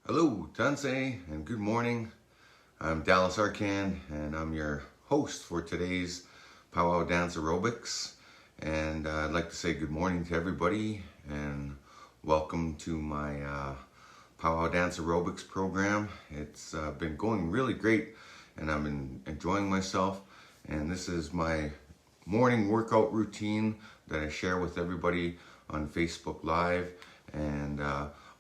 Hello, Tansei, and good morning. I'm Dallas Arcand, and I'm your host for today's Pow-wow Dance Aerobics. And I'd like to say good morning to everybody, and welcome to my Pow-wow Dance Aerobics program. It's been going really great, and I've been enjoying myself. And this is my morning workout routine that I share with everybody on Facebook Live, and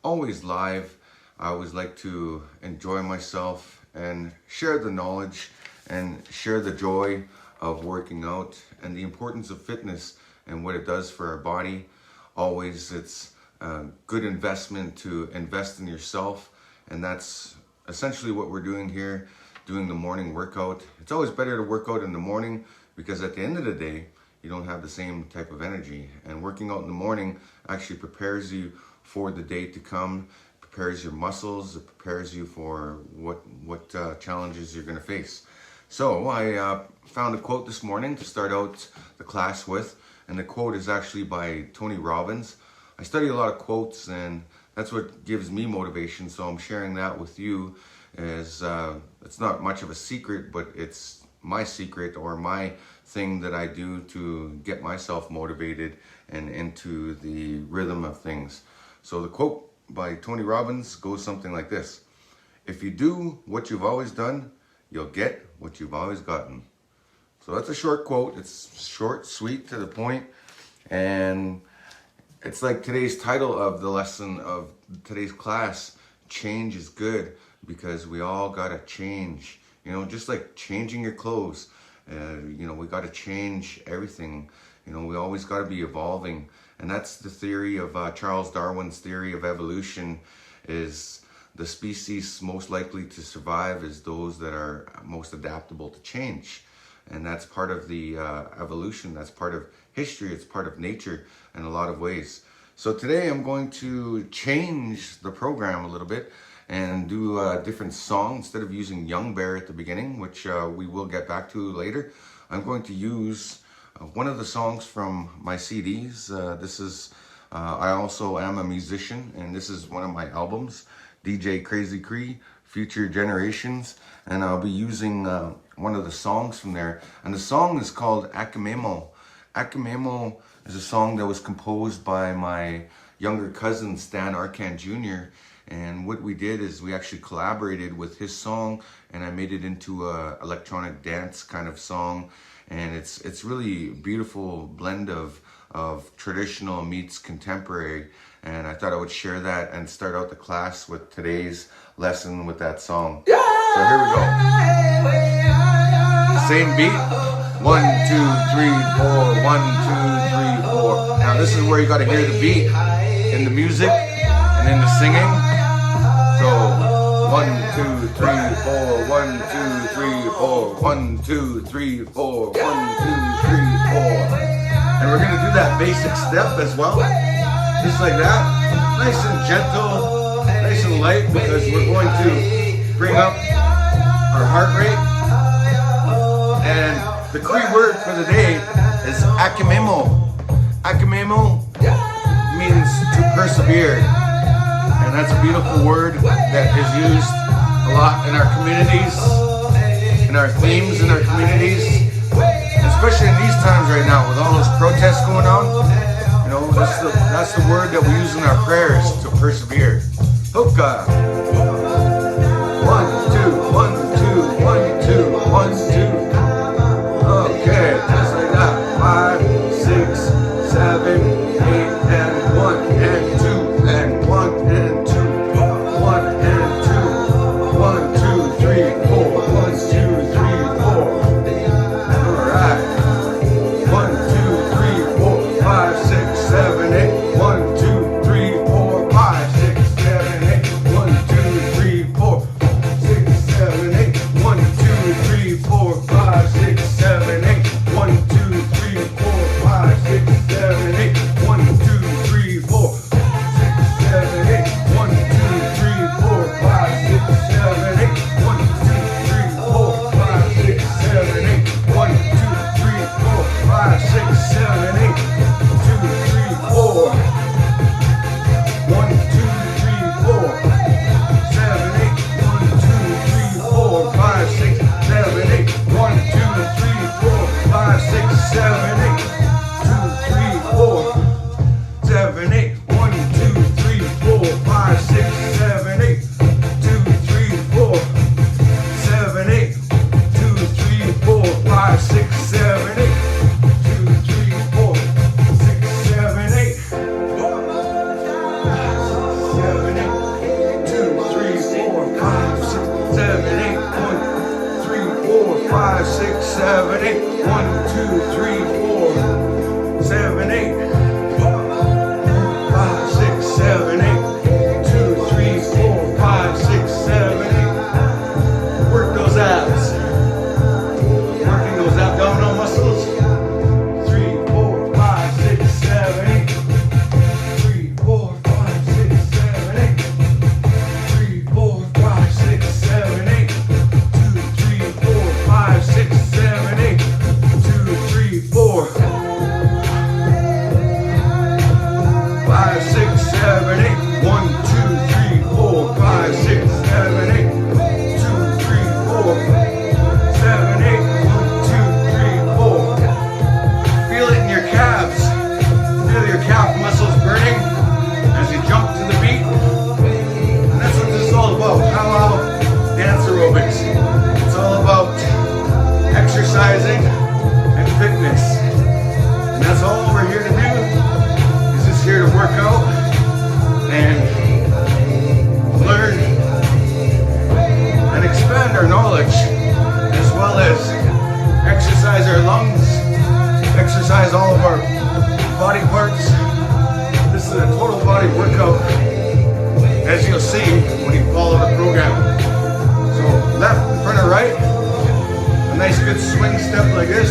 always live. I always like to enjoy myself and share the knowledge and share the joy of working out and the importance of fitness and what it does for our body. Always, it's a good investment to invest in yourself, and that's essentially what we're doing here, doing the morning workout. It's always better to work out in the morning because at the end of the day, you don't have the same type of energy. And working out in the morning actually prepares you for the day to come. Prepares your muscles, it prepares you for what challenges you're going to face. So I found a quote this morning to start out the class with, and the quote is actually by Tony Robbins. I study a lot of quotes, and that's what gives me motivation, so I'm sharing that with you. As it's not much of a secret, but it's my secret or my thing that I do to get myself motivated and into the rhythm of things. So the quote by Tony Robbins goes something like this: if you do what you've always done, you'll get what you've always gotten. So that's a short quote. It's short, sweet, to the point, and it's like today's title of the lesson of today's class: change is good, because we all gotta change. You know, just like changing your clothes, we gotta change everything. We always gotta be evolving. And that's the theory of Charles Darwin's theory of evolution, is the species most likely to survive is those that are most adaptable to change. And that's part of the evolution, that's part of history, it's part of nature in a lot of ways. So today I'm going to change the program a little bit and do a different song. Instead of using Young Bear at the beginning, which we will get back to later, I'm going to use one of the songs from my CDs. This is, I also am a musician, and this is one of my albums, DJ Crazy Cree, Future Generations, and I'll be using one of the songs from there. And the song is called Akamemo. Akamemo is a song that was composed by my younger cousin, Stan Arcand Jr., and what we did is we actually collaborated with his song, and I made it into a electronic dance kind of song. And it's really a beautiful blend of traditional meets contemporary. And I thought I would share that and start out the class with today's lesson with that song. So here we go. Same beat. 1, 2, 3, 4. 1, 2, 3, 4. Now this is where you got to hear the beat in the music and in the singing. So 1, 2, 3, 4. 1, 2, 3, 4. 1, 2, 3, 4. 1, 2, 3, 4. And we're gonna do that basic step as well, just like that, nice and gentle, nice and light, because we're going to bring up our heart rate. And the Cree word for the day is Akamemo. Akamemo means to persevere. And that's a beautiful word that is used a lot in our communities, in our themes in our communities, especially in these times right now with all those protests going on. That's the word that we use in our prayers, to persevere. Hoka. 1, 2, 1, 2, 1, 2, 1, 2. Okay, just like that. 5, 6, 7, 8, and 1, and 2, and 1, and 2, 1, and 2, 1, 2, 3, 4, 1, 2, 3, 4. Alright. 1, 2, 3, 4, 5, 6, 7, 8. 1, 2, 3, 4, 5, 6, 7, 8. 1, when you follow the program. So left in front of right, a nice good swing step like this.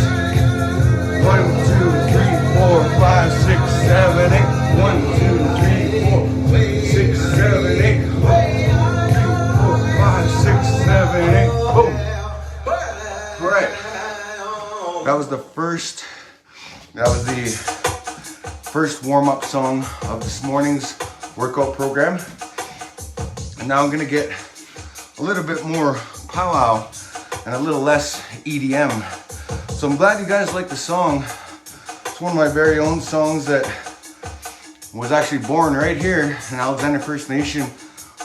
1, 2, 3, 4, 5, 6, 7, 8. 1, 2, 3, 4, 6, 7, 8. 1, 2, 3, 4, 5, 6, 7, 8. Boom. All right. That was the first warm-up song of this morning's workout program. And now I'm gonna get a little bit more powwow and a little less EDM. So I'm glad you guys like the song. It's one of my very own songs that was actually born right here in Alexander First Nation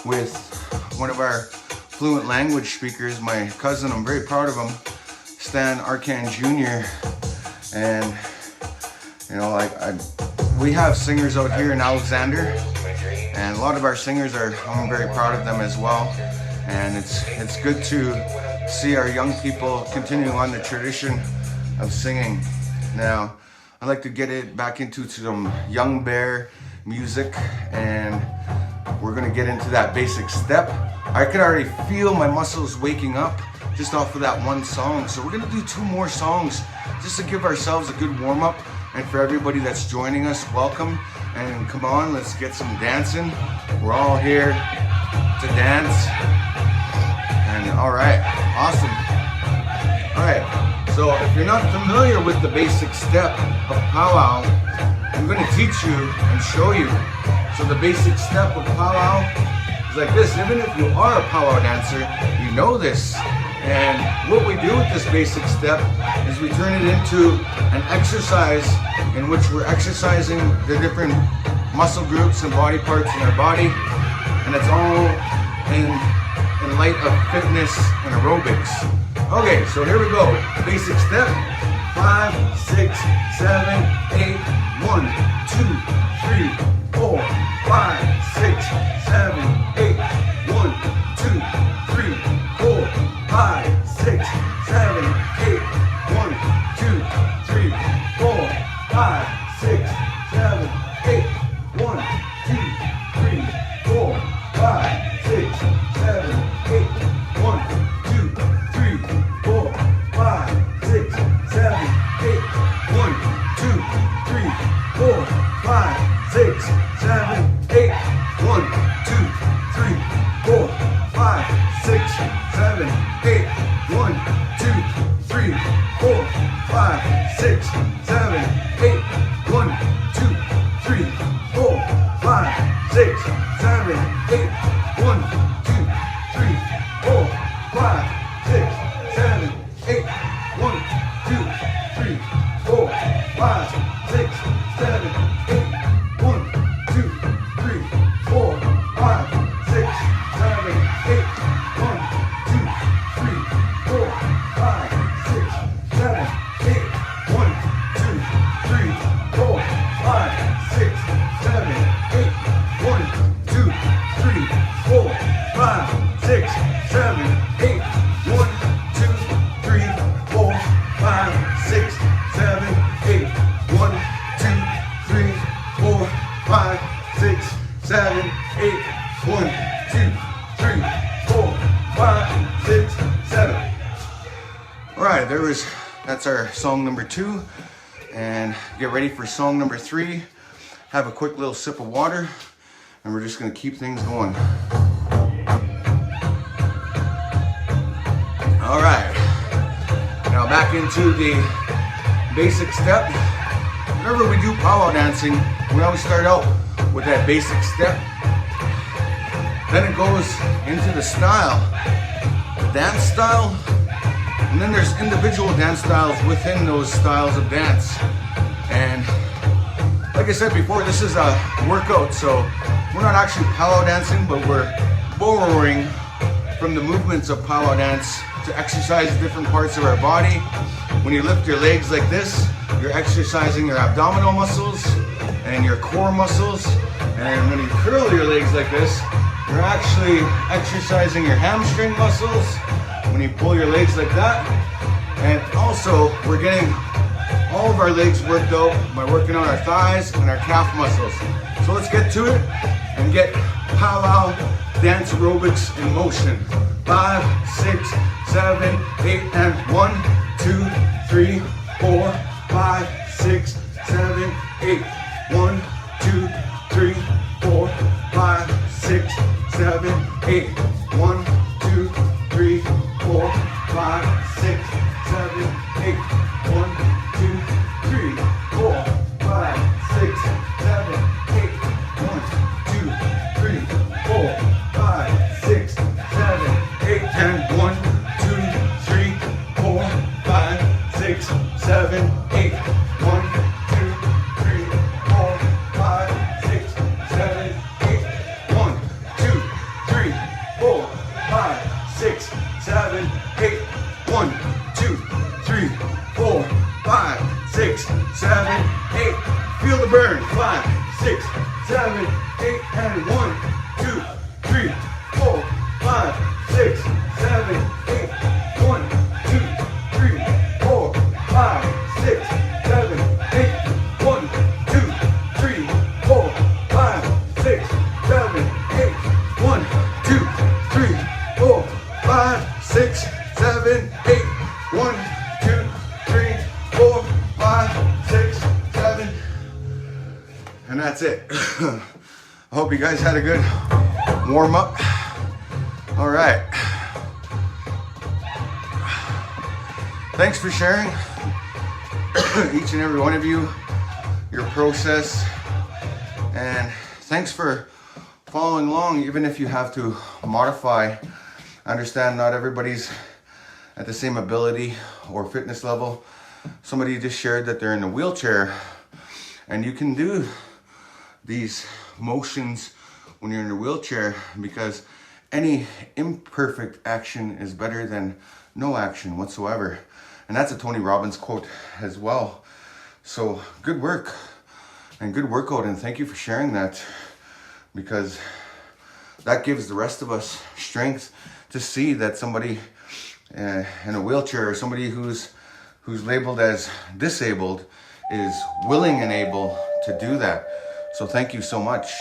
with one of our fluent language speakers, my cousin. I'm very proud of him, Dallas Arcand Jr. And you know, we have singers out here in Alexander, and a lot of our singers I'm very proud of them as well. And it's good to see our young people continuing on the tradition of singing. Now, I'd like to get it back into some Young Bear music, and we're gonna get into that basic step. I could already feel my muscles waking up just off of that one song. So we're gonna do 2 more songs just to give ourselves a good warm up. And for everybody that's joining us, welcome. And come on, let's get some dancing. We're all here to dance. And all right, awesome. All right, so if you're not familiar with the basic step of powwow, I'm gonna teach you and show you. So the basic step of powwow is like this. Even if you are a powwow dancer, you know this. And what we do with this basic step is we turn it into an exercise in which we're exercising the different muscle groups and body parts in our body. And it's all in light of fitness and aerobics. Okay, so here we go. Basic step. 5, 6, 7, 8. 1, 2, 3, 4, 5, 6, 7, 8. 1, 2, 3, 4, 5, 6, 7, 8. 1, 2, 3, 4, 5, 6, 7, 8. 1, 2, 3, 4, 5, 6, 7, 8. 1, 2, 3, 4, 5, 6, 7, 8. 1, 2, 3, 4, 5, 6, 7, 8. 1, 2, 3, 4, 5, 6, 7, 8. 1, 2, 3, 4, 5, 6, 7, 8. 1, 2, 3, 4, 5, 6, 7, 8. 1, 2, 3, 4, 5, 6, 7, 8. 1, 2, 3, 4, 5, 6, 7, 8. 1, 2, 3, 4, 5, 6, 7, 8. 1, 2, 3, 4, 5, 6, 7, 8. 1, 2, 3, 4, 5, 6, 7, 8. 1, 2, 3, 4, 5, 6, 7, 8. 1, 2, 3, 4, 5, 6, 7, 8. 1, 2, 3, 4, 5, 6, 7, 8. 1, 2, 3, 4, 5, 6, 7. All right, that's our song number 2. And get ready for song number 3. Have a quick little sip of water, and we're just gonna keep things going. All right, now back into the basic step. Whenever we do powwow dancing, we always start out with that basic step. Then it goes into the style, the dance style, and then there's individual dance styles within those styles of dance. And like I said before, this is a workout, so we're not actually powwow dancing, but we're borrowing from the movements of powwow dance to exercise different parts of our body. When you lift your legs like this, you're exercising your abdominal muscles and your core muscles. And when you curl your legs like this, you're actually exercising your hamstring muscles when you pull your legs like that. And also, we're getting all of our legs worked out by working on our thighs and our calf muscles. So let's get to it and get powwow dance aerobics in motion. 5, 6, 7, 8, and 1, 2, 3, 4, 5, 6, 7, 8. 1, 2, 3, 4, 5, 6, 7, 8. 1, 2, 3, 4, 5, 6, 7, 8. 1, 2, 3, 4, 5, 6, 7, 8. 1, 2, 3, 4, 5, 6, 7, 8. And 1, 2, 3, 4, 5, 6, 7, 8. 1, 2, 3, 4, 5, 6, 7, 8. 1, 2, 3, 4, 5, 6, 7, 8. 1, 2, 3, 4, 5, 6, 7, 8. Feel the burn. 5, 6, 7, 8, and 1, 2, 3, 4, 5, 6, 7, 8. 1, 2, 3, 4, 5, 6, 7, 8. 1, 2, 3, 4, 5, 6, 7, 8. 1, 2, 3, 4, 5, 6, 7, 8. 1, 2, 3, 4, 5, 6, 7. And that's it. I hope you guys had a good warm up. All right. Thanks for sharing, each and every one of you, your process. And thanks for following along, even if you have to modify. I understand not everybody's at the same ability or fitness level. Somebody just shared that they're in a wheelchair, and you can do these motions when you're in a wheelchair, because any imperfect action is better than no action whatsoever. And that's a Tony Robbins quote as well. So good work and good workout, and thank you for sharing that, because that gives the rest of us strength to see that somebody in a wheelchair, or somebody who's labeled as disabled, is willing and able to do that. So thank you so much.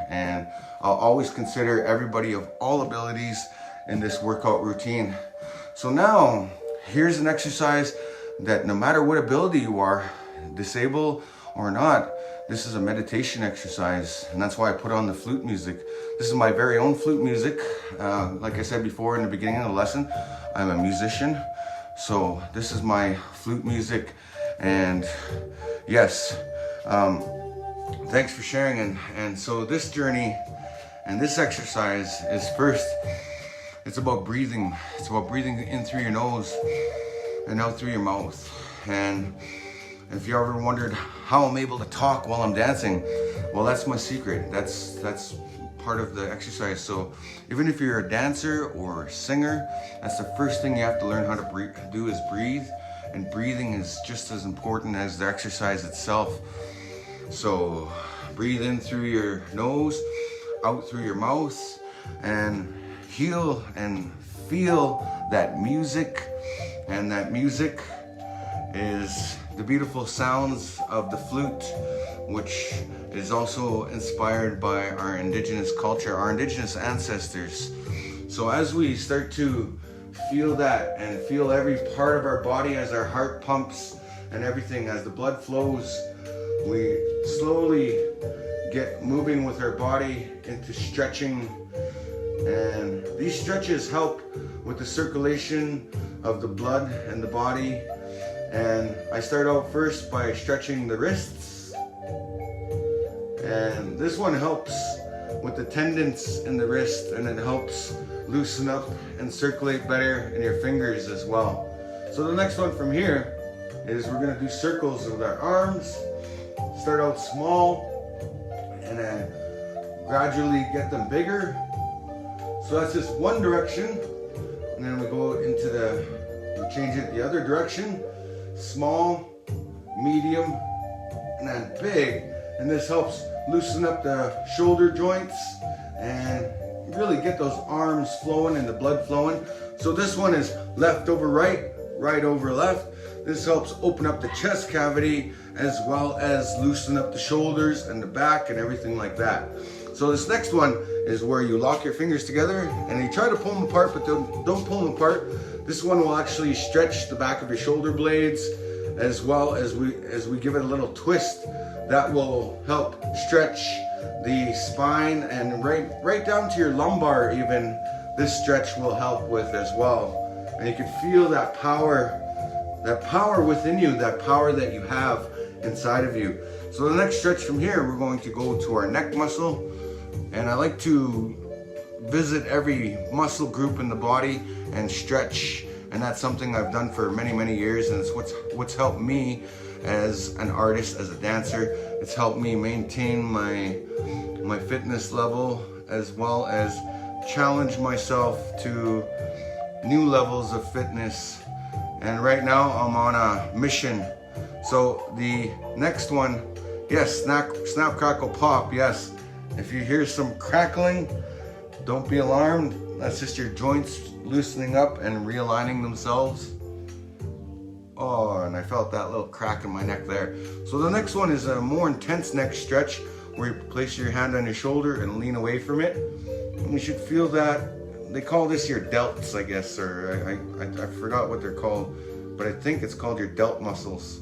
And I'll always consider everybody of all abilities in this workout routine. So now, here's an exercise that no matter what ability you are, disabled or not, this is a meditation exercise. And that's why I put on the flute music. This is my very own flute music. Like I said before in the beginning of the lesson, I'm a musician. So this is my flute music. And yes, thanks for sharing. And so this journey and this exercise is first, it's about breathing. It's about breathing in through your nose and out through your mouth. And if you ever wondered how I'm able to talk while I'm dancing, well, that's my secret. That's part of the exercise. So even if you're a dancer or a singer, that's the first thing you have to learn how to do is breathe. And breathing is just as important as the exercise itself. So breathe in through your nose, out through your mouth, and heal and feel that music. And that music is the beautiful sounds of the flute, which is also inspired by our indigenous culture, our indigenous ancestors. So as we start to feel that and feel every part of our body as our heart pumps and everything, as the blood flows, we slowly get moving with our body into stretching. And these stretches help with the circulation of the blood in the body. And I start out first by stretching the wrists. And this one helps with the tendons in the wrist, and it helps loosen up and circulate better in your fingers as well. So the next one from here is we're going to do circles with our arms. Start out small and then gradually get them bigger. So that's just one direction, and then we go into we change it the other direction. Small, medium, and then big. And this helps loosen up the shoulder joints and really get those arms flowing and the blood flowing. So this one is left over right, right over left. This helps open up the chest cavity as well as loosen up the shoulders and the back and everything like that. So this next one is where you lock your fingers together and you try to pull them apart, but don't pull them apart. This one will actually stretch the back of your shoulder blades, as well as we give it a little twist that will help stretch the spine, and right down to your lumbar even. This stretch will help with as well. And you can feel that power within you, that power that you have inside of you. So the next stretch from here, we're going to go to our neck muscle. And I like to visit every muscle group in the body and stretch. And that's something I've done for many, many years. And it's what's helped me as an artist, as a dancer. It's helped me maintain my fitness level, as well as challenge myself to new levels of fitness. And right now I'm on a mission. So the next one, yes, snap, crackle, pop, yes. If you hear some crackling, don't be alarmed. That's just your joints loosening up and realigning themselves. Oh, and I felt that little crack in my neck there. So the next one is a more intense neck stretch, where you place your hand on your shoulder and lean away from it. And you should feel that, they call this your delts, I guess, or I forgot what they're called, but I think it's called your delt muscles.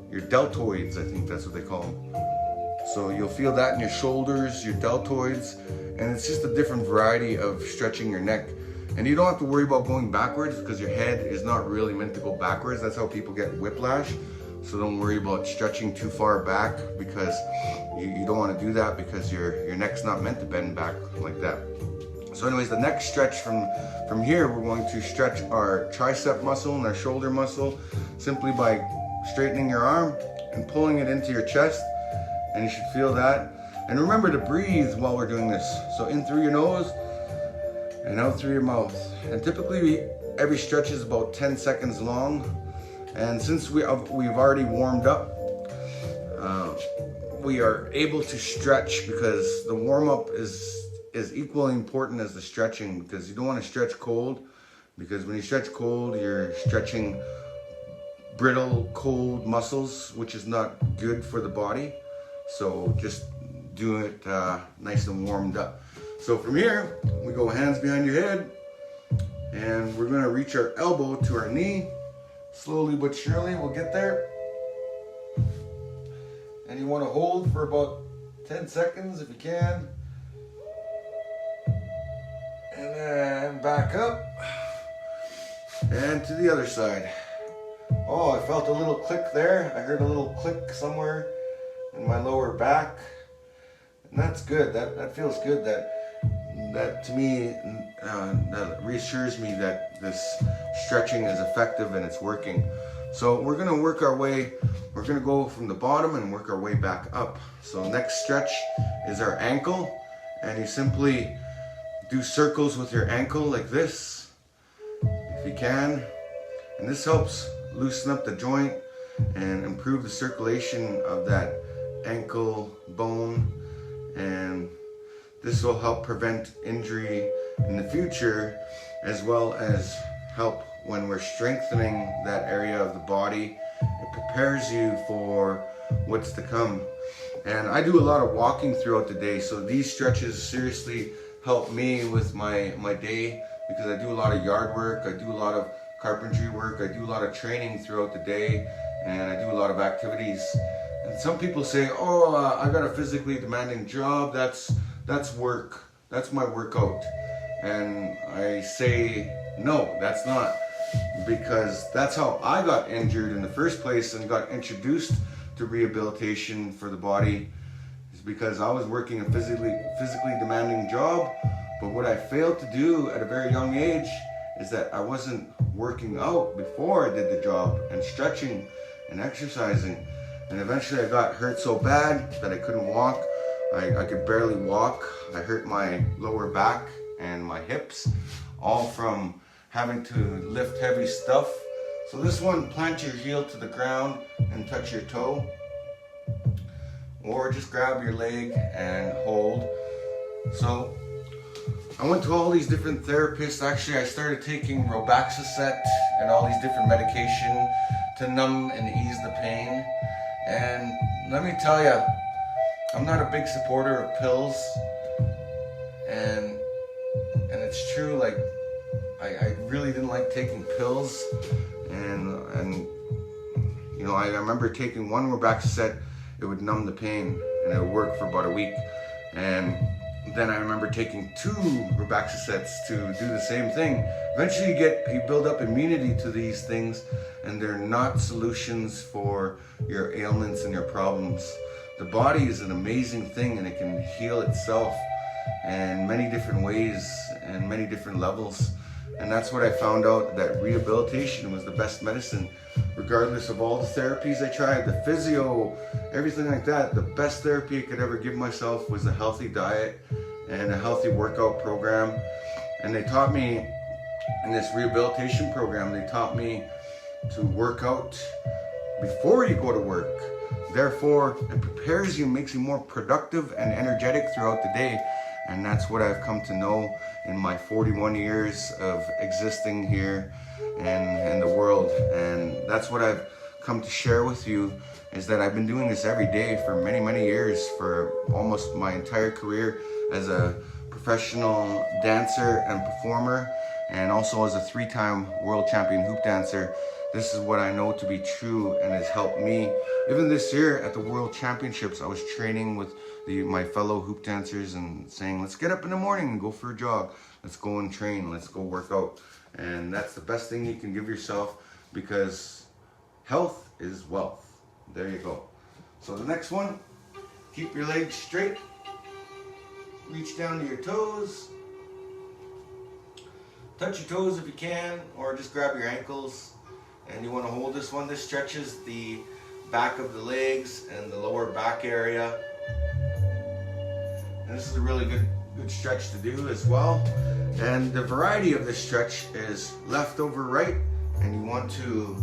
Your deltoids, I think that's what they call them. So you'll feel that in your shoulders, your deltoids, and it's just a different variety of stretching your neck. And you don't have to worry about going backwards, because your head is not really meant to go backwards. That's how people get whiplash. So don't worry about stretching too far back, because you don't want to do that, because your neck's not meant to bend back like that. So anyways, the next stretch from here, we're going to stretch our tricep muscle and our shoulder muscle simply by straightening your arm and pulling it into your chest. And you should feel that. And remember to breathe while we're doing this. So in through your nose and out through your mouth. And typically every stretch is about 10 seconds long. And since we've already warmed up, we are able to stretch, because the warm-up is equally important as the stretching, because you don't want to stretch cold, because when you stretch cold, you're stretching brittle, cold muscles, which is not good for the body. So just do it nice and warmed up. So from here, we go hands behind your head, and we're gonna reach our elbow to our knee. Slowly but surely, we'll get there. And you wanna hold for about 10 seconds if you can. And then back up. And to the other side. Oh, I felt a little click there. I heard a little click somewhere in my lower back. And that's good. That feels good. That to me, that reassures me that this stretching is effective and it's working. So we're gonna work our way, we're gonna go from the bottom and work our way back up. So next stretch is our ankle, and you simply do circles with your ankle like this, if you can. And this helps loosen up the joint and improve the circulation of that ankle bone, and this will help prevent injury in the future, as well as help when we're strengthening that area of the body. It prepares you for what's to come. And I do a lot of walking throughout the day, so these stretches seriously help me with my day, because I do a lot of yard work, I do a lot of carpentry work, I do a lot of training throughout the day, and I do a lot of activities. And some people say, oh, I got a physically demanding job, that's work, that's my workout. And I say, no, that's not, because that's how I got injured in the first place and got introduced to rehabilitation for the body, is because I was working a physically demanding job. But what I failed to do at a very young age is that I wasn't working out before I did the job, and stretching and exercising. And eventually I got hurt so bad that I couldn't walk. I could barely walk. I hurt my lower back and my hips, all from having to lift heavy stuff. So this one, plant your heel to the ground and touch your toe, or just grab your leg and hold. So I went to all these different therapists. Actually, I started taking Robaxacet and all these different medication to numb and ease the pain. And let me tell you, I'm not a big supporter of pills, and it's true. Like I really didn't like taking pills, and you know, I remember taking one Robaxacet. It would numb the pain, and it would work for about a week. And then I remember taking 2 Robaxacets to do the same thing. Eventually you build up immunity to these things, and they're not solutions for your ailments and your problems. The body is an amazing thing, and it can heal itself in many different ways and many different levels. And that's what I found out, that rehabilitation was the best medicine. Regardless of all the therapies I tried, the physio, everything like that, the best therapy I could ever give myself was a healthy diet and a healthy workout program. And they taught me in this rehabilitation program, they taught me to work out before you go to work. Therefore, it prepares you, makes you more productive and energetic throughout the day. And that's what I've come to know in my 41 years of existing here and in the world. And that's what I've come to share with you, is that I've been doing this every day for many, many years, for almost my entire career as a professional dancer and performer, and also as a 3-time world champion hoop dancer. This is what I know to be true and has helped me. Even this year at the World Championships, I was training with my fellow hoop dancers and saying, let's get up in the morning and go for a jog. Let's go and train. Let's go work out. And that's the best thing you can give yourself, because health is wealth. There you go. So the next one, keep your legs straight. Reach down to your toes. Touch your toes if you can, or just grab your ankles. And you want to hold this one. This stretches the back of the legs and the lower back area. And this is a really good stretch to do as well. And the variety of this stretch is left over right, and you want to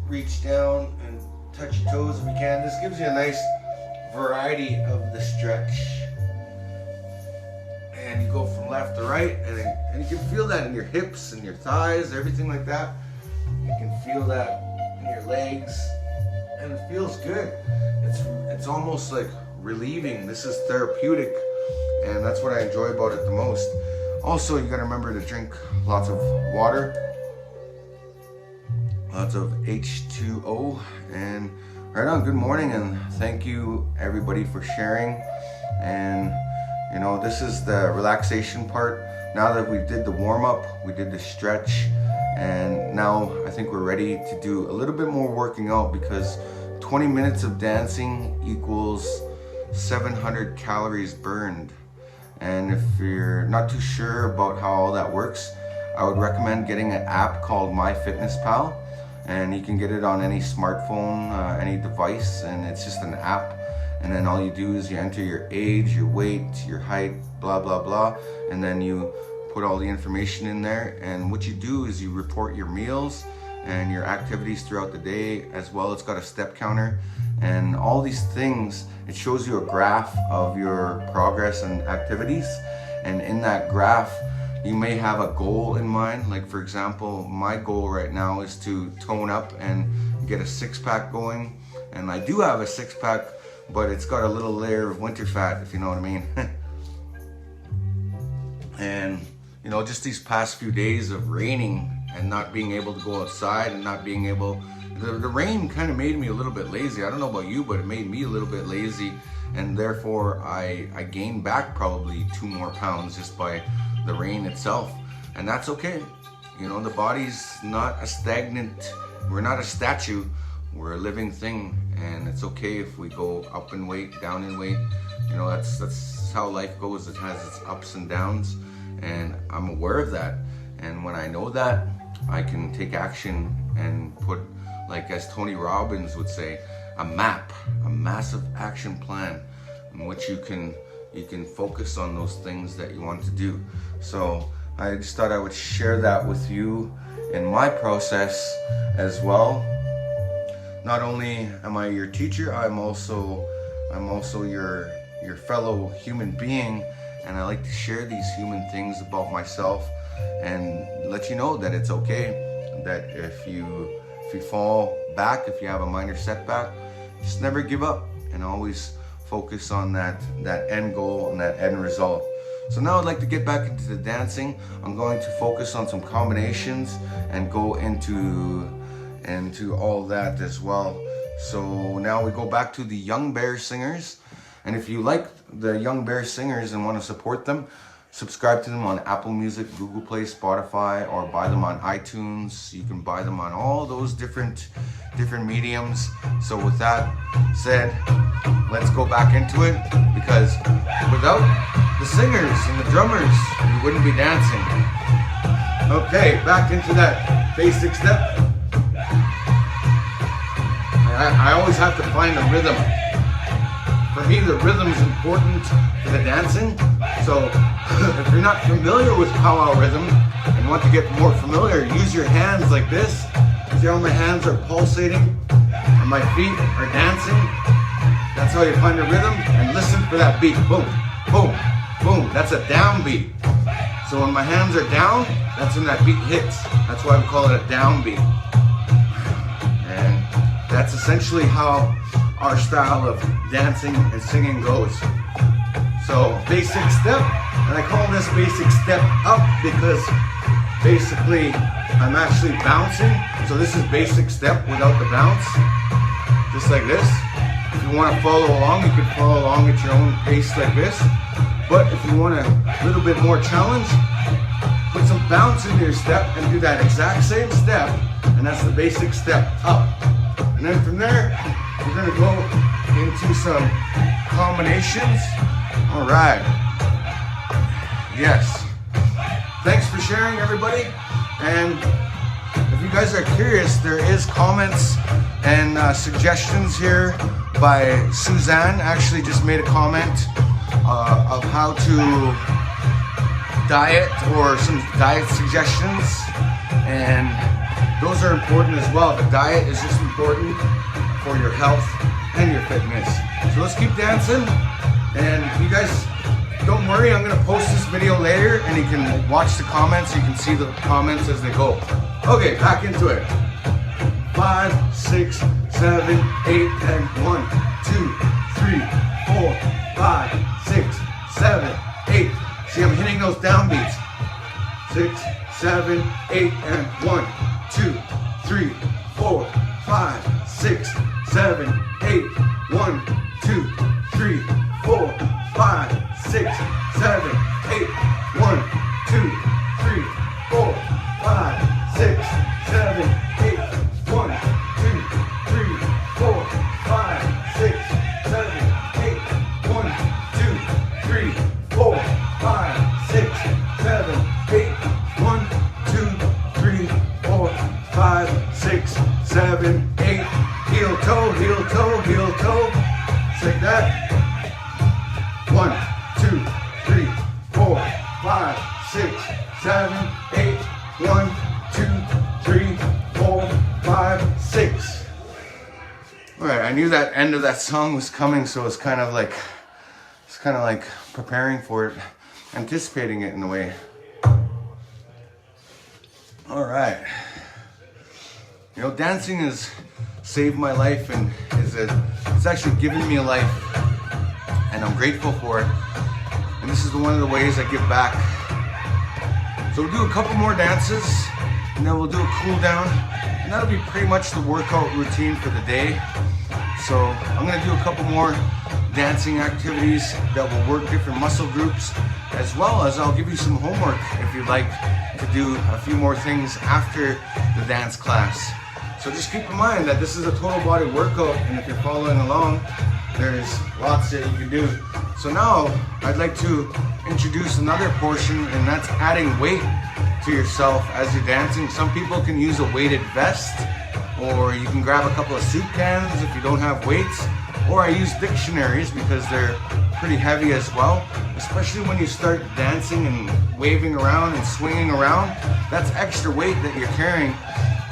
reach down and touch your toes if you can. This gives you a nice variety of the stretch. And you go from left to right, and you can feel that in your hips and your thighs, everything like that. You can feel that in your legs, and it feels good. It's almost like relieving. This is therapeutic, and that's what I enjoy about it the most. Also, you gotta remember to drink lots of water, lots of H2O, and right on, good morning, and thank you everybody for sharing. And you know, this is the relaxation part. Now that we did the warm-up, we did the stretch, and now I think we're ready to do a little bit more working out, because 20 minutes of dancing equals 700 calories burned. And if you're not too sure about how all that works, I would recommend getting an app called MyFitnessPal, and you can get it on any smartphone, any device, and it's just an app. And then all you do is you enter your age, your weight, your height, blah, blah, blah. And then you put all the information in there. And what you do is you report your meals and your activities throughout the day as well. It's got a step counter and all these things. It shows you a graph of your progress and activities. And in that graph, you may have a goal in mind. Like for example, my goal right now is to tone up and get a 6-pack going. And I do have a 6-pack, but it's got a little layer of winter fat, if you know what I mean. And you know, just these past few days of raining and not being able to go outside and not being able, the rain kind of made me a little bit lazy. I don't know about you, but it made me a little bit lazy, and therefore I gained back probably 2 more pounds just by the rain itself. And that's okay. You know, the body's not a stagnant, we're not a statue. We're a living thing, and it's okay if we go up in weight, down in weight. You know, that's how life goes. It has its ups and downs, and I'm aware of that. And when I know that, I can take action and put, like as Tony Robbins would say, a map, a massive action plan in which you can focus on those things that you want to do. So I just thought I would share that with you in my process as well. Not only am I your teacher, I'm also your fellow human being, and I like to share these human things about myself and let you know that it's okay, that if you fall back, if you have a minor setback, just never give up and always focus on that end goal and that end result. So now I'd like to get back into the dancing. I'm going to focus on some combinations and go into all that as well. So now we go back to the Young Bear Singers. And if you like the Young Bear Singers and want to support them, subscribe to them on Apple Music, Google Play, Spotify, or buy them on iTunes. You can buy them on all those different mediums. So with that said, let's go back into it, because without the singers and the drummers, we wouldn't be dancing. Okay, back into that basic step. I always have to find a rhythm. For me, the rhythm is important for the dancing. So if you're not familiar with powwow rhythm and want to get more familiar, use your hands like this. See how my hands are pulsating and my feet are dancing? That's how you find a rhythm, and listen for that beat. Boom, boom, boom. That's a down beat. So when my hands are down, that's when that beat hits. That's why we call it a down beat. And that's essentially how our style of dancing and singing goes. So basic step, and I call this basic step up because basically I'm actually bouncing. So this is basic step without the bounce, just like this. If you want to follow along, you can follow along at your own pace like this. But if you want a little bit more challenge, put some bounce in your step and do that exact same step, and that's the basic step up. And then from there, we're gonna go into some combinations. All right. Yes. Thanks for sharing, everybody. And if you guys are curious, there is comments and suggestions here by Suzanne. Actually just made a comment of how to diet, or some diet suggestions, and those are important as well. The diet is just important for your health and your fitness. So let's keep dancing, and you guys don't worry, I'm gonna post this video later and you can watch the comments. You can see the comments as they go. Okay, back into it. 5, 6, 7, 8, and 1, 2, 3, 4, 5, 6, 7, 8. See, I'm hitting those down beats. 6, 7, 8, and 1, 2, 3, 4, 5, 6, 7, 8. 1, 2, 3, 4, 5, 6, 7, 8. 1, 2, 3, 4, 5, 6, 7, 8. 1, 2, 3, 4, 5, 6, 7, 8. 1, 2, 3, 4, 5, 6, 7, 8. 1, 2, 3, 4, 5, 6, 7, 8. Heel toe, heel toe, heel toe. Just like that. 1, 2, 3, 4, 5, 6, 7, 8. 1, 2, 3, 4, 5, 6. All right, I knew that end of that song was coming, so it's kind of like preparing for it, anticipating it in a way. All right. You know, dancing has saved my life, and it's actually given me a life, and I'm grateful for it. And this is one of the ways I give back. So we'll do a couple more dances, and then we'll do a cool down, and that'll be pretty much the workout routine for the day. So I'm gonna do a couple more dancing activities that will work different muscle groups, as well as I'll give you some homework if you'd like to do a few more things after the dance class. So just keep in mind that this is a total body workout, and if you're following along, there's lots that you can do. So now I'd like to introduce another portion, and that's adding weight to yourself as you're dancing. Some people can use a weighted vest, or you can grab a couple of soup cans if you don't have weights, or I use dictionaries because they're pretty heavy as well, especially when you start dancing and waving around and swinging around. That's extra weight that you're carrying,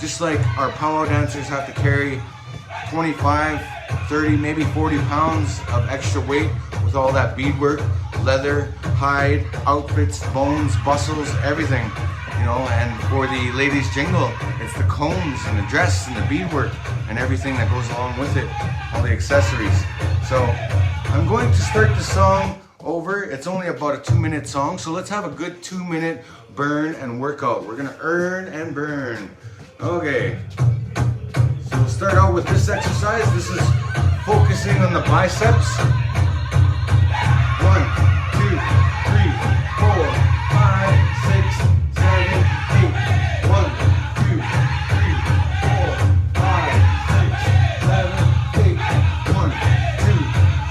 just like our powwow dancers have to carry 25, 30, maybe 40 pounds of extra weight with all that beadwork, leather, hide, outfits, bones, bustles, everything. you know, and for the ladies jingle, it's the combs and the dress and the beadwork and everything that goes along with it, all the accessories. So I'm going to start the song over. It's only about a 2-minute song, so let's have a good 2-minute burn and workout. We're gonna earn and burn. Okay, so we'll start out with this exercise. This is focusing on the biceps. 1, 2, 3, 4, 5, 6, 7, 8. 1, 2, 3, 4, 5, 6, 7, 8. 1, 2,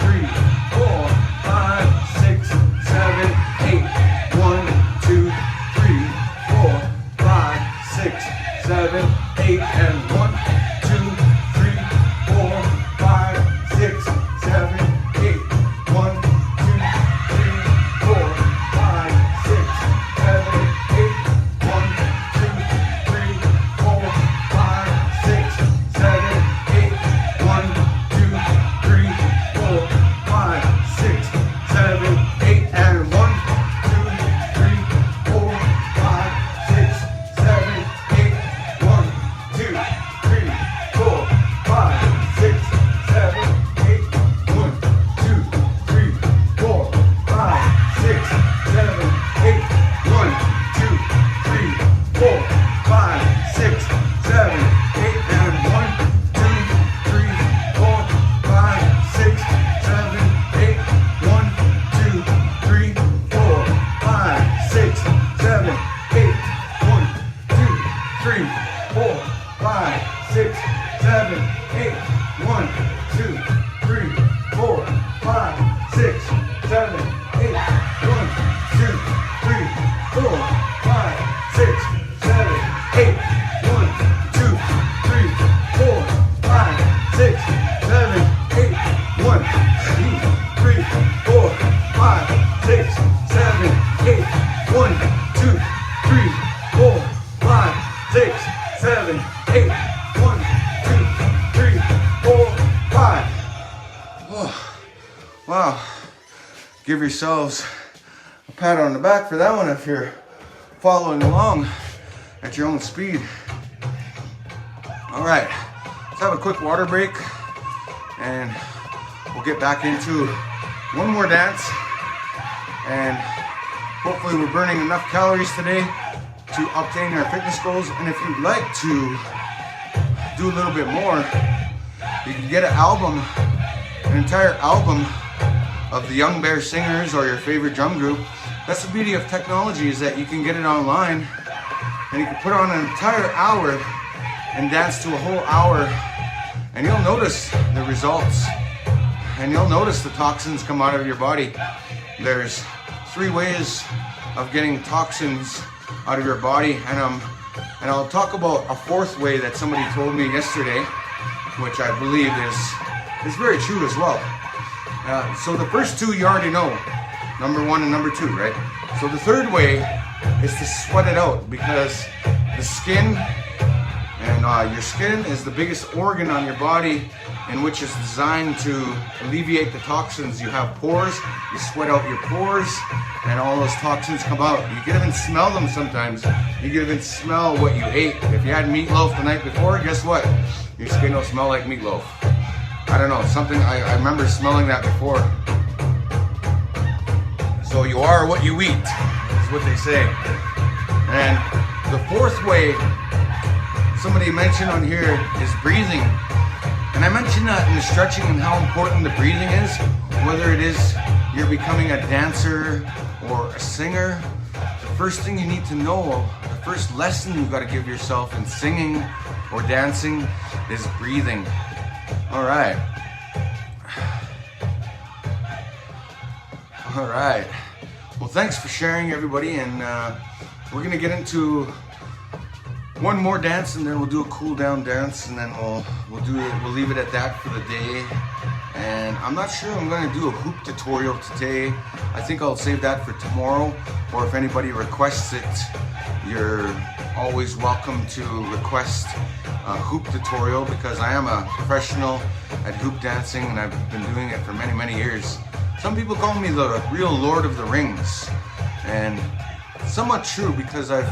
3, 4, 5, 6, 7, 8. 1, 2, 3, 4, 5, 6, 7, 8. And 1, 2, 3, 4, 5, 6, 7, 8. 1, 2, 3, 4, 5, 6, 7, 8. 1, 2, 3, 4, 5, 6, 7, 8. 1, 2, 3, 4, 5, 6, 7, 8. And 1, 2, 3, 4, 5, 6, 7, 8. 1, 2, 3, 4, 5, 6, 7, 8. 1, 2, 3, 4, 5, 6, 7, 8. 1, 2, 3, 4, 5, 6, 7, 8. And 1, 2, 3, 4, 5, 6, 7, 8. 1, 2, 3, 4, 5, 6, 7, 8. 1, 2, 3, 4, 5, 6, 7, 8. 1, 2, 3, 4, 5, 6, 7, 8. 1, 2, 3, 4, 5, 6, 7, 8. 1, 2, 3, 4, 5, 6, 7, 8. 1, 2, 3, 4, 5, 6, 7, 8. 1, 2, 3, 4, 5, 6, 7, 8. 1, 2, 3, 4, 5. Oh, wow. Give yourselves a pat on the back for that one if you're following along at your own speed. All right, let's have a quick water break and we'll get back into one more dance, and hopefully we're burning enough calories today to obtain our fitness goals. And if you'd like to do a little bit more, you can get an entire album of the Young Bear Singers or your favorite drum group. That's the beauty of technology, is that you can get it online and you can put on an entire hour and dance to a whole hour, and you'll notice the results and you'll notice the toxins come out of your body. There's 3 ways of getting toxins out of your body, and I'll talk about a 4th way that somebody told me yesterday, which I believe is very true as well. So the first 2 you already know, number 1 and number 2, right? So the 3rd way is to sweat it out, because the skin and your skin is the biggest organ on your body, in which is designed to alleviate the toxins. You have pores, you sweat out your pores, and all those toxins come out. You can even smell them sometimes. You can even smell what you ate. If you had meatloaf the night before, guess what? Your skin will smell like meatloaf. I don't know, something, I remember smelling that before. So you are what you eat, is what they say. And the 4th way somebody mentioned on here is breathing. And I mentioned that in the stretching and how important the breathing is, whether it is you're becoming a dancer or a singer. The first thing you need to know, the first lesson you've got to give yourself in singing or dancing is breathing. All right. All right. Well, thanks for sharing, everybody, and we're gonna get into one more dance, and then we'll do a cool down dance, and then we'll leave it at that for the day. And I'm not sure I'm going to do a hoop tutorial today. I think I'll save that for tomorrow, or if anybody requests it, you're always welcome to request a hoop tutorial, because I am a professional at hoop dancing and I've been doing it for many, many years. Some people call me the real Lord of the Rings, and somewhat true, because I've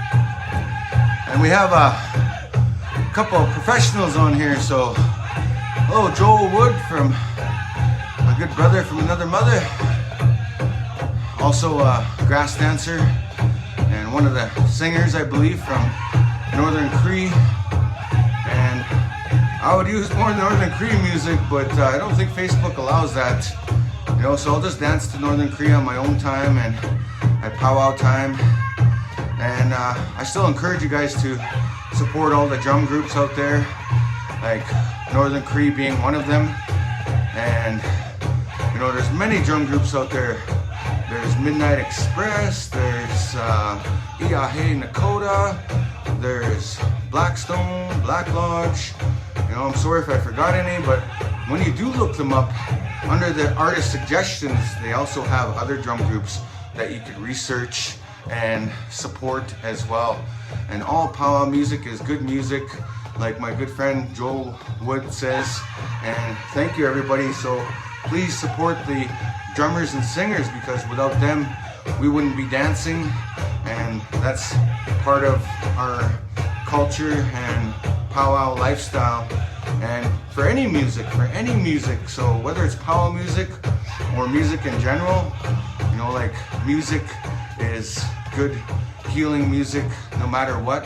And we have a couple of professionals on here. So, hello, Joel Wood, from a good brother from another mother. Also a grass dancer and one of the singers, I believe, from Northern Cree. And I would use more Northern Cree music, but I don't think Facebook allows that. You know, so I'll just dance to Northern Cree on my own time and at powwow time. And I still encourage you guys to support all the drum groups out there, like Northern Cree being one of them. And you know, there's many drum groups out there. There's Midnight Express, there's Iahe Nakota, there's Blackstone, Black Lodge. You know, I'm sorry if I forgot any, but when you do look them up, under the artist suggestions, they also have other drum groups that you could research and support as well. And all powwow music is good music, like my good friend Joel Wood says. And thank you, everybody. So please support the drummers and singers, because without them we wouldn't be dancing, and that's part of our culture and powwow lifestyle. And for any music, so whether it's powwow music or music in general, you know, like music is good healing music no matter what.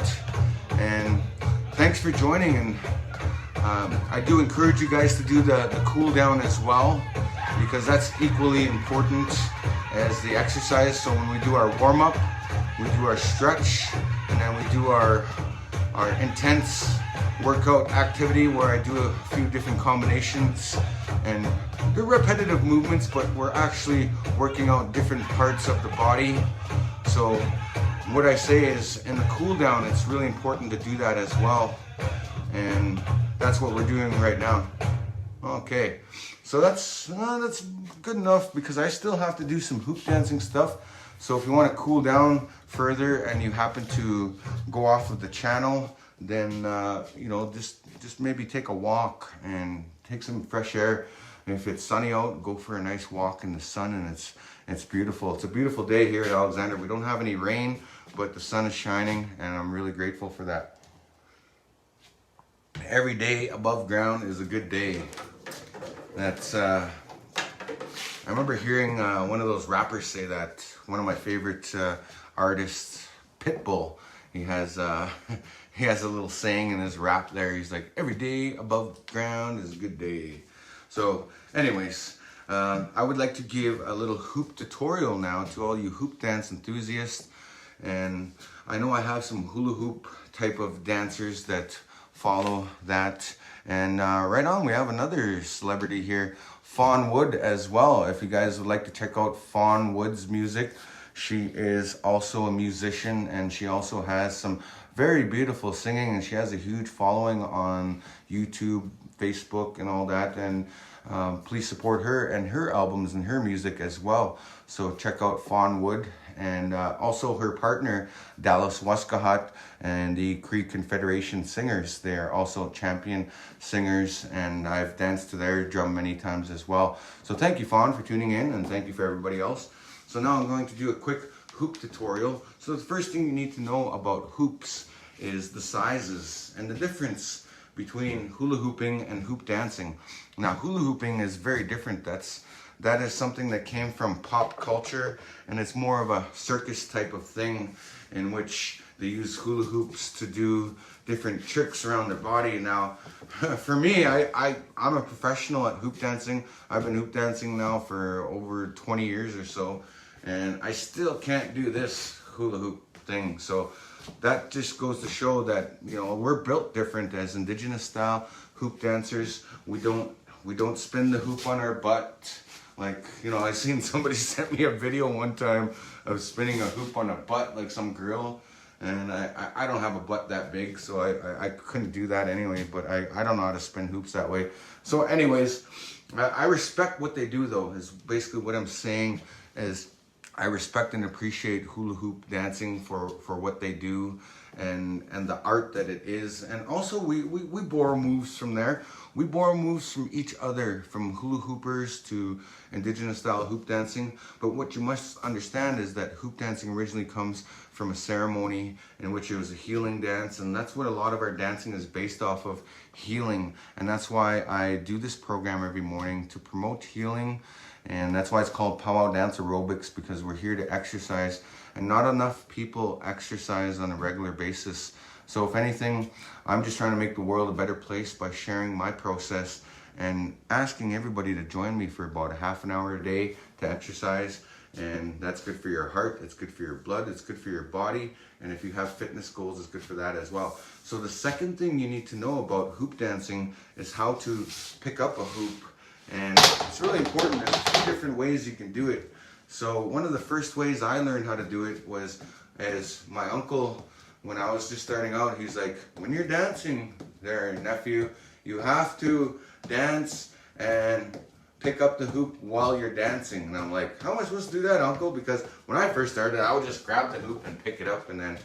And thanks for joining. And I do encourage you guys to do the cool down as well, because that's equally important as the exercise. So when we do our warm-up, we do our stretch, and then we do our intense workout activity where I do a few different combinations, and they're repetitive movements, but we're actually working out different parts of the body. So what I say is, in the cool down, it's really important to do that as well. And that's what we're doing right now. Okay, so that's good enough, because I still have to do some hoop dancing stuff. So if you want to cool down further and you happen to go off of the channel, then you know, just maybe take a walk and take some fresh air. And if it's sunny out, go for a nice walk in the sun, and it's beautiful. It's a beautiful day here at Alexander. We don't have any rain, but the sun is shining, and I'm really grateful for that. Every day above ground is a good day. That's I remember hearing one of those rappers say that. One of my favorite artists, Pitbull. He has a little saying in his rap there. He's like, every day above ground is a good day. So anyways, I would like to give a little hoop tutorial now to all you hoop dance enthusiasts. And I know I have some hula hoop type of dancers that follow that. And right on, we have another celebrity here, Fawn Wood, as well. If you guys would like to check out Fawn Wood's music, she is also a musician, and she also has some very beautiful singing, and she has a huge following on YouTube, Facebook, and all that. And please support her and her albums and her music as well. So check out Fawn Wood. And also her partner, Dallas Arcand, and the Cree Confederation Singers. They are also champion singers, and I've danced to their drum many times as well. So thank you, Fawn, for tuning in, and thank you for everybody else. So now I'm going to do a quick hoop tutorial. So the first thing you need to know about hoops is the sizes and the difference between hula hooping and hoop dancing. Now, hula hooping is very different. That is something that came from pop culture, and it's more of a circus type of thing in which they use hula hoops to do different tricks around their body. Now, for me, I'm a professional at hoop dancing. I've been hoop dancing now for over 20 years or so, and I still can't do this hula hoop thing. So that just goes to show that, you know, we're built different as indigenous style hoop dancers. We don't spin the hoop on our butt. Like, you know, I seen somebody sent me a video one time of spinning a hoop on a butt, like some girl, and I don't have a butt that big, so I couldn't do that anyway, but I don't know how to spin hoops that way. So anyways, I respect what they do, though, is basically what I'm saying. Is I respect and appreciate hula hoop dancing for what they do, and the art that it is. And also we borrow moves from there. We borrow moves from each other, from hula hoopers to indigenous style hoop dancing. But what you must understand is that hoop dancing originally comes from a ceremony in which it was a healing dance, and that's what a lot of our dancing is based off of, healing. And that's why I do this program every morning, to promote healing. And that's why it's called Pow-wow Dance Aerobics, because we're here to exercise, and not enough people exercise on a regular basis. So if anything, I'm just trying to make the world a better place by sharing my process and asking everybody to join me for about a half an hour a day to exercise. And that's good for your heart, it's good for your blood, it's good for your body. And if you have fitness goals, it's good for that as well. So the second thing you need to know about hoop dancing is how to pick up a hoop. And it's really important. There's a few different ways you can do it. So one of the first ways I learned how to do it was, as my uncle, when I was just starting out, he's like, when you're dancing there, nephew, you have to dance and pick up the hoop while you're dancing. And I'm like, how am I supposed to do that, uncle? Because when I first started, I would just grab the hoop and pick it up, and then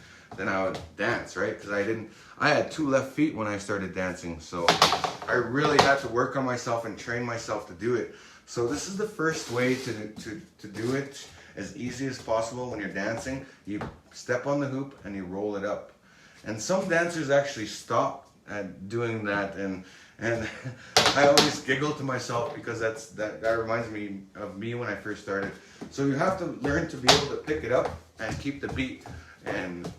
I would dance, right? Because I had 2 left feet when I started dancing. So I really had to work on myself and train myself to do it. So this is the first way to do it as easy as possible. When you're dancing, you step on the hoop and you roll it up. And some dancers actually stop at doing that, and I always giggle to myself, because that reminds me of me when I first started. So you have to learn to be able to pick it up and keep the beat, and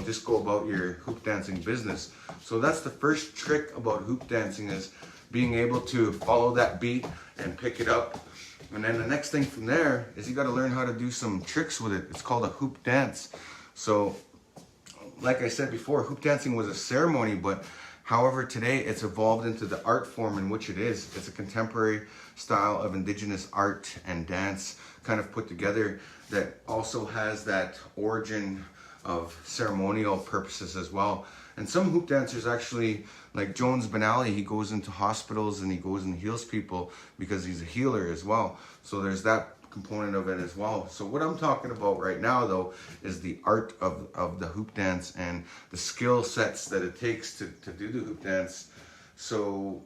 just go about your hoop dancing business. So that's the first trick about hoop dancing, is being able to follow that beat and pick it up. And then the next thing from there is you got to learn how to do some tricks with it. It's called a hoop dance. So like I said before, hoop dancing was a ceremony, but however today it's evolved into the art form in which it is. It's a contemporary style of indigenous art and dance kind of put together, that also has that origin of ceremonial purposes as well. And some hoop dancers actually, like Jones Benally, he goes into hospitals and he goes and heals people because he's a healer as well. So there's that component of it as well. So what I'm talking about right now, though, is the art of the hoop dance and the skill sets that it takes to do the hoop dance. So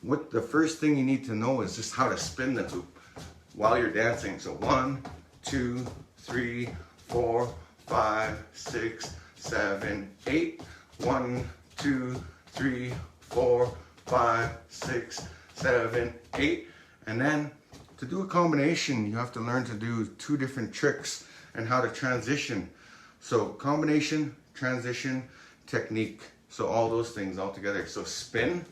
what the first thing you need to know is just how to spin the hoop while you're dancing. So 1, 2, 3, 4, 5, 6, 7, 8. 1, 2, 3, 4, 5, 6, 7, 8. And then to do a combination, you have to learn to do 2 different tricks and how to transition. So combination, transition, technique. So all those things all together. So spin,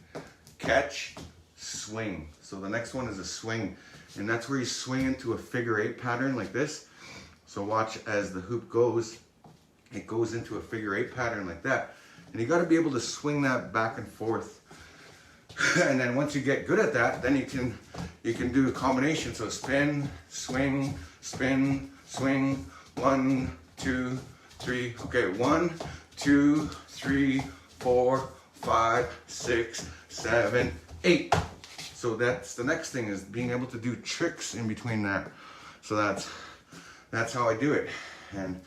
catch, swing. So the next one is a swing. And that's where you swing into a figure 8 pattern like this. So watch as the hoop goes, it goes into a figure 8 pattern like that. And you got to be able to swing that back and forth. And then once you get good at that, then you can do a combination. So spin, swing, spin, swing. 1, 2, 3. Okay, 1, 2, 3, 4, 5, 6, 7, 8. So that's the next thing, is being able to do tricks in between that. So that's how I do it. And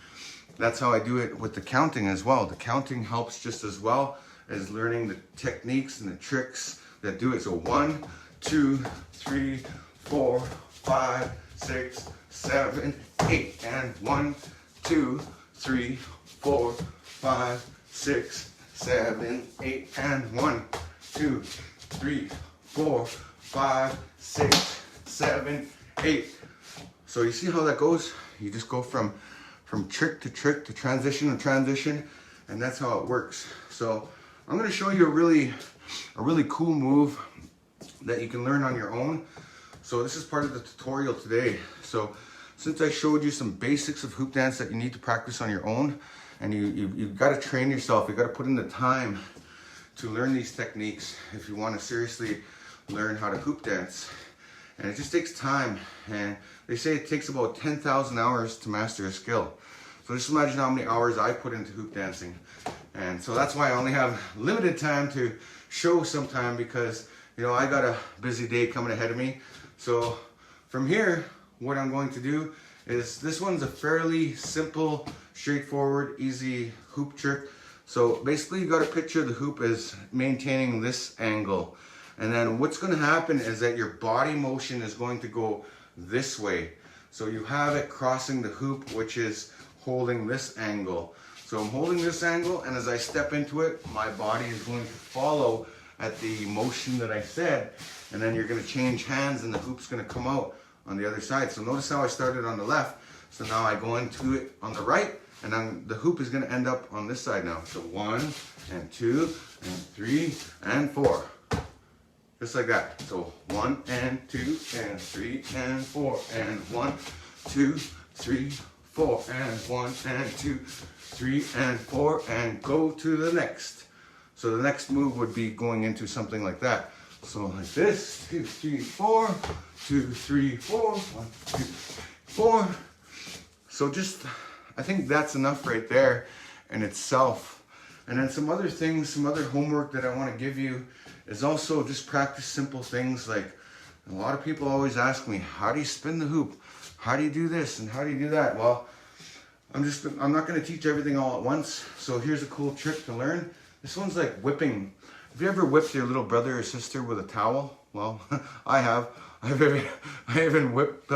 that's how I do it with the counting as well. The counting helps just as well as learning the techniques and the tricks that do it. So 1, 2, 3, 4, 5, 6, 7, 8. And 1, 2, 3, 4, 5, 6, 7, 8. And 1, 2, 3, 4, 5, 6, 7, 8. So you see how that goes? You just go from trick to trick to transition to transition, and that's how it works. So I'm going to show you a really cool move that you can learn on your own. So this is part of the tutorial today. So since I showed you some basics of hoop dance that you need to practice on your own, and you've got to train yourself, you've got to put in the time to learn these techniques if you want to seriously learn how to hoop dance. And it just takes time, and they say it takes about 10,000 hours to master a skill. So just imagine how many hours I put into hoop dancing. And so that's why I only have limited time to show sometime, because I got a busy day coming ahead of me. So from here, what I'm going to do is, this one's a fairly simple, straightforward, easy hoop trick. So basically you got to picture the hoop as maintaining this angle. And then what's going to happen is that your body motion is going to go this way. So you have it crossing the hoop, which is holding this angle. So I'm holding this angle, and as I step into it, my body is going to follow at the motion that I said. And then you're going to change hands and the hoop's going to come out on the other side. So notice how I started on the left. So now I go into it on the right, and then the hoop is going to end up on this side now. So 1 and 2 and 3 and 4. Just like that. So 1 and 2 and 3 and 4 and 1, 2, 3, 4 and 1 and 2, 3 and 4 and go to the next. So the next move would be going into something like that. So like this, 2, 3, 4, 2, 3, 4, 1, 2, 4. So just, I think that's enough right there in itself. And then some other things, some other homework that I want to give you is also just practice simple things. Like a lot of people always ask me, how do you spin the hoop? How do you do this and how do you do that? Well, I'm not going to teach everything all at once. So here's a cool trick to learn. This one's like whipping. Have you ever whipped your little brother or sister with a towel? Well, I have. I even whipped,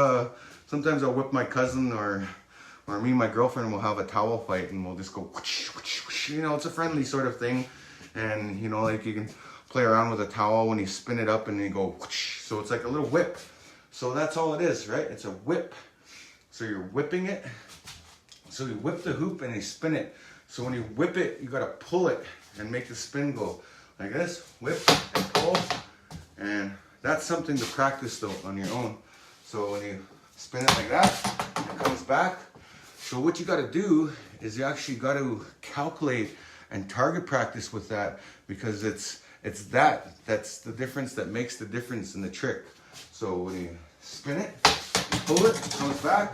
sometimes I'll whip my cousin, or me and my girlfriend will have a towel fight and we'll just go, whoosh, whoosh, whoosh. You know, it's a friendly sort of thing. And you know, like you can play around with a towel when you spin it up and you go whoosh. So it's like a little whip. So that's all it is, right? It's a whip. So you're whipping it. So you whip the hoop and you spin it. So when you whip it, you gotta pull it and make the spin go like this, whip and pull. And that's something to practice though on your own. So when you spin it like that, it comes back. So what you gotta do is you actually gotta calculate and target practice with that, because that's the difference that makes the difference in the trick. So when you spin it, you pull it, it comes back.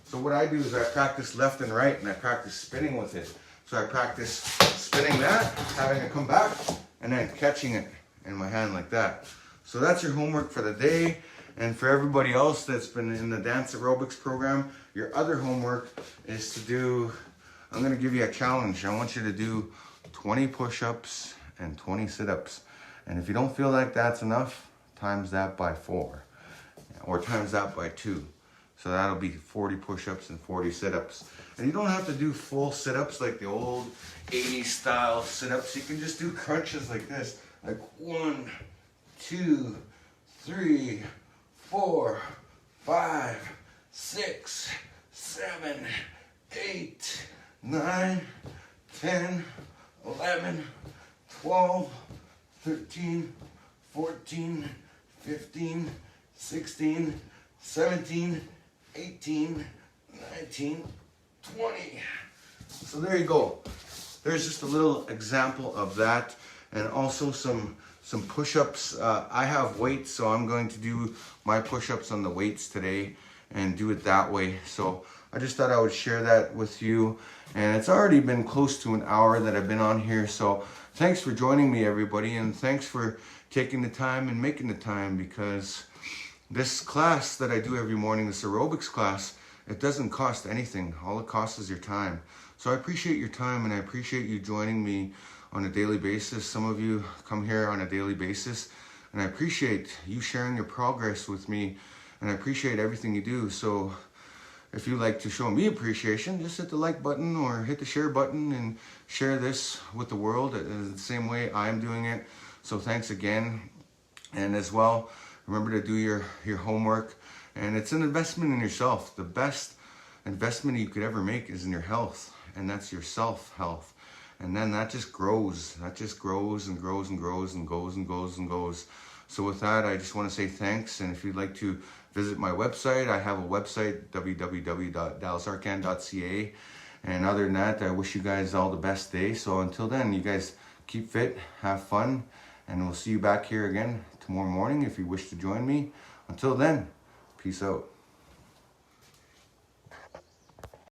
So what I do is I practice left and right, and I practice spinning with it. So I practice spinning that, having it come back, and then catching it in my hand like that. So that's your homework for the day. And for everybody else that's been in the dance aerobics program, your other homework is to do, I'm going to give you a challenge. I want you to do 20 push-ups and 20 sit-ups. And if you don't feel like that's enough, times that by 4, or times that by 2. So that'll be 40 push-ups and 40 sit-ups. And you don't have to do full sit-ups like the old 80s style sit-ups. You can just do crunches like this. Like 1, 2, 3, 4, 5, 6, 7, 8, 9, 10, 11, 12, 13, 14, 15, 16, 17, 18, 19, 20. So there you go. There's just a little example of that, and also some push-ups. I have weights, so I'm going to do my push-ups on the weights today and do it that way. So I just thought I would share that with you. And it's already been close to an hour that I've been on here. So thanks for joining me, everybody, and thanks for taking the time and making the time, because this class that I do every morning, this aerobics class, it doesn't cost anything. All it costs is your time. So I appreciate your time, and I appreciate you joining me on a daily basis. Some of you come here on a daily basis, and I appreciate you sharing your progress with me, and I appreciate everything you do. So if you like to show me appreciation, just hit the like button or hit the share button and share this with the world the same way I'm doing it. So thanks again. And as well, remember to do your homework. And it's an investment in yourself. The best investment you could ever make is in your health. And that's your self-health. And then that just grows. That just grows and grows and grows and goes and goes and goes. So with that, I just want to say thanks. And if you'd like to visit my website, I have a website, www.dallasarcand.ca. And other than that, I wish you guys all the best day. So until then, you guys keep fit, have fun, and we'll see you back here again tomorrow morning if you wish to join me. Until then, peace out.